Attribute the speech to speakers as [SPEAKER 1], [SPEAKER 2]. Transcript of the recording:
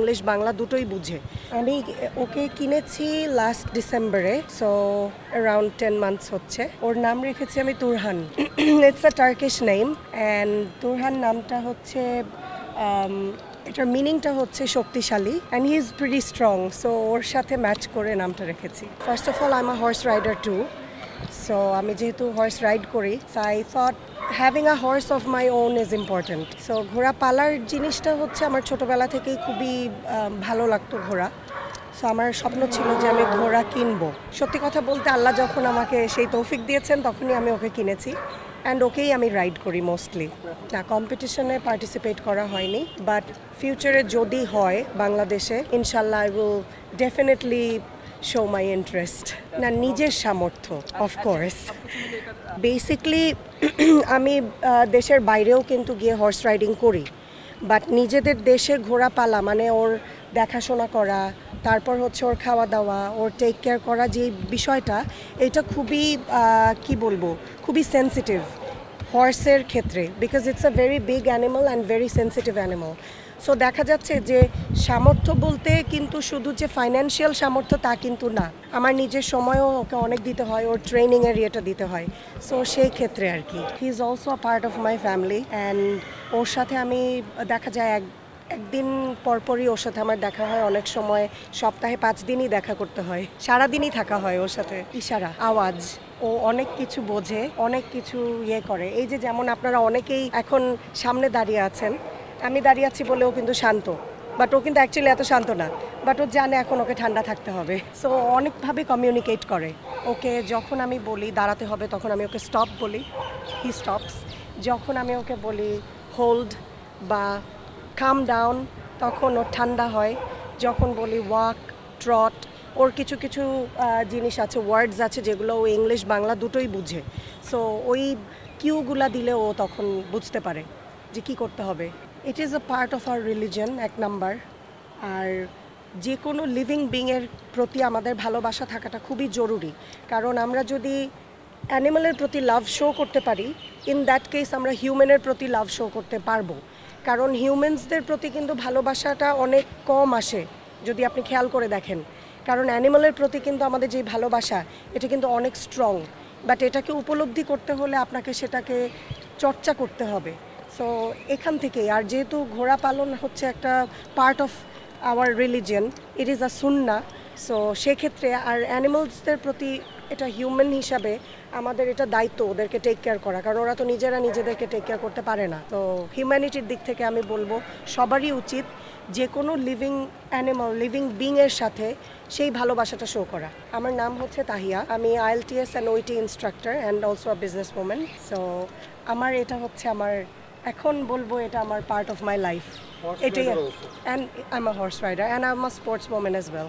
[SPEAKER 1] English Bangla দুটোই বুঝে। আমি ওকে কিনেছি লাস্ট ডিসেম্বরে, সো অ্যারাউন্ড 10 মান্থস হচ্ছে। ওর নাম রেখেছি আমি Turhan. It's a Turkish name and Turhan নামটা হচ্ছে এটার মিনিংটা হচ্ছে শক্তিশালী, and he is pretty strong, so ওর সাথে ম্যাচ করে নামটা রেখেছি। First of all I am a horse rider too, so আমি যেহেতু হর্স রাইড করি, so I thought having a horse of my own is important. So ঘোড়া পালার জিনিসটা হচ্ছে আমার ছোটোবেলা থেকেই খুবই ভালো লাগতো ঘোড়া। সো আমার স্বপ্ন ছিল যে আমি ঘোড়া কিনবো। সত্যি কথা বলতে আল্লাহ যখন আমাকে সেই তৌফিক দিয়েছেন তখনই আমি ওকে কিনেছি, অ্যান্ড ওকেই আমি রাইড করি মোস্টলি। না, কম্পিটিশনে পার্টিসিপেট করা হয়নি, বাট ফিউচারে যদি হয় বাংলাদেশে, ইনশাল্লাহ I will definitely show my interest. না, নিজের সামর্থ্য অফকোর্স। বেসিকলি আমি দেশের বাইরেও কিন্তু গিয়ে হর্স রাইডিং করি, বাট নিজেদের দেশে ঘোড়া পালা মানে ওর দেখাশোনা করা, তারপর হচ্ছে ওর খাওয়া দাওয়া, ওর টেক কেয়ার করা, যে বিষয়টা, এটা খুবই কি বলবো, খুবই সেন্সিটিভ হর্সের ক্ষেত্রে, because it's a very big animal and very sensitive animal. So দেখা যাচ্ছে যে সামর্থ্য বলতে কিন্তু শুধু যে ফাইন্যান্সিয়াল সামর্থ্য তা কিন্তু না, আমার নিজের সময়ও ওকে অনেক দিতে হয়, ওর ট্রেনিংয়ের ইয়েটা দিতে হয়। সো সেই ক্ষেত্রে আর কি he is also a part of my family, and ওর সাথে আমি দেখা যায় একদিন পরপরই ওর সাথে আমার দেখা হয়, অনেক সময় সপ্তাহে 5 দিনই দেখা করতে হয়, সারাদিনই থাকা হয় ওর সাথে। ইশারা, আওয়াজ, ও অনেক কিছু বোঝে, অনেক কিছু ইয়ে করে। এই যে যেমন আপনারা অনেকেই এখন সামনে দাঁড়িয়ে আছেন, আমি দাঁড়িয়ে আছি বলেও কিন্তু শান্ত, বাট ও কিন্তু অ্যাকচুয়ালি এত শান্ত না, বাট ও জানে এখন ওকে ঠান্ডা থাকতে হবে। সো অনেকভাবে কমিউনিকেট করে। ওকে যখন আমি বলি দাঁড়াতে হবে তখন আমি ওকে স্টপ বলি, হি স্টপস। যখন আমি ওকে বলি হোল্ড বা কাম ডাউন, তখন ও ঠান্ডা হয়। যখন বলি ওয়াক, ট্রট, ওর কিছু কিছু জিনিস আছে, ওয়ার্ডস আছে যেগুলো ও ইংলিশ বাংলা দুটোই বুঝে। সো ওই কিউগুলা দিলে ও তখন বুঝতে পারে যে কী করতে হবে। It is a part of our religion, এক নাম্বার। আর যে কোনো লিভিং বিংয়ের প্রতি আমাদের ভালোবাসা থাকাটা খুবই জরুরি, কারণ আমরা যদি অ্যানিমালের প্রতি লাভ শো করতে পারি, ইন দ্যাট কেস আমরা হিউম্যানের প্রতি লাভ শো করতে পারবো। কারণ হিউম্যানসদের প্রতি কিন্তু ভালোবাসাটা অনেক কম আসে যদি আপনি খেয়াল করে দেখেন, কারণ অ্যানিমালের প্রতি কিন্তু আমাদের যে ভালোবাসা এটা কিন্তু অনেক স্ট্রং, বাট এটাকে উপলব্ধি করতে হলে আপনাকে সেটাকে চর্চা করতে হবে। সো এখান থেকেই, আর যেহেতু ঘোড়া পালন হচ্ছে একটা part of our religion, it is a Sunnah, so সেক্ষেত্রে আর অ্যানিমালসদের প্রতি এটা হিউম্যান হিসাবে আমাদের এটা দায়িত্ব ওদেরকে টেক কেয়ার করা, কারণ ওরা তো নিজেরা নিজেদেরকে টেক কেয়ার করতে পারে না। তো হিউম্যানিটির দিক থেকে আমি বলবো সবারই উচিত যে কোনো লিভিং অ্যানিমাল, লিভিং বিংয়ের সাথে সেই ভালোবাসাটা শো করা। আমার নাম হচ্ছে তাহিয়া, আমি IELTS and OET instructor and also a business woman. So আমার এটা হচ্ছে আমার, এখন বলবো এটা আমার পার্ট অফ মাই লাইফ, এটাই। And I am a horse rider and I am a sports woman as well.